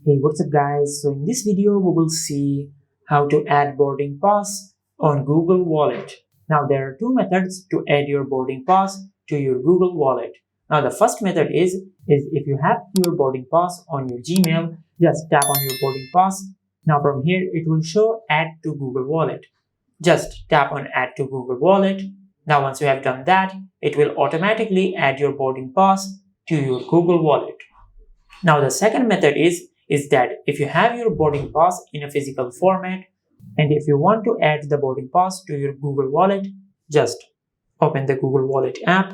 Hey, what's up guys? So in this video we will see how to add boarding pass on Google Wallet. Now there are two methods to add your boarding pass to your Google Wallet. Now the first method is if you have your boarding pass on your Gmail, just tap on your boarding pass. Now from here it will show add to Google Wallet. Just tap on add to Google Wallet. Now once you have done that, it will automatically add your boarding pass to your Google Wallet. Now the second method is that if you have your boarding pass in a physical format and if you want to add the boarding pass to your Google Wallet, just open the Google Wallet app.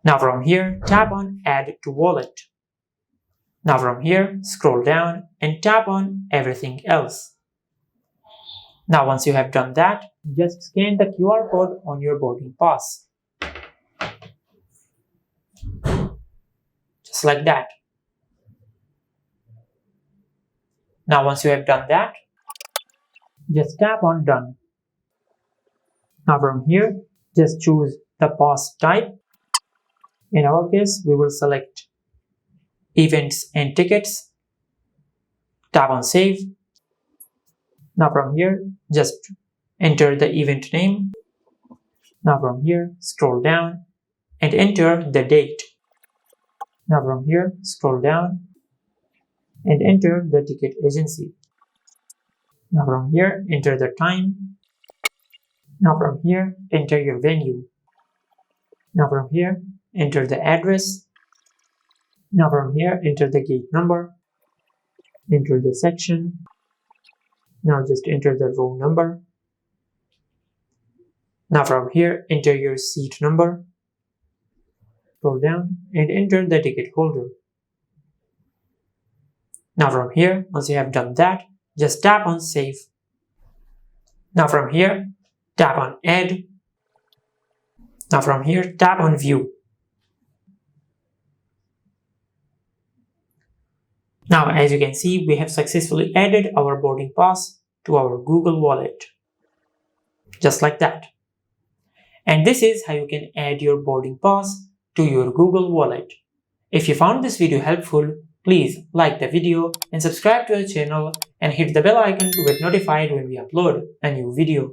Now from here, tap on add to wallet. Now from here, scroll down and tap on everything else. Now once you have done that, just scan the QR code on your boarding pass. Just like that. Now once you have done that, just tap on done. Now from here, just choose the pass type. In our case, we will select events and tickets. Tap on save. Now from here, just enter the event name. Now from here, scroll down and enter the date. Now from here, scroll down and enter the ticket agency. Now from here, enter the time. Now from here, enter your venue. Now from here, enter the address. Now from here, enter the gate number. Enter the section. Now just enter the row number. Now from here, enter your seat number. Scroll down and enter the ticket holder. Now from here, once you have done that, just tap on save. Now from here, tap on add. Now from here, tap on view. Now as you can see, we have successfully added our boarding pass to our Google Wallet. Just like that. And this is how you can add your boarding pass to your Google Wallet. If you found this video helpful, please like the video and subscribe to our channel and hit the bell icon to get notified when we upload a new video.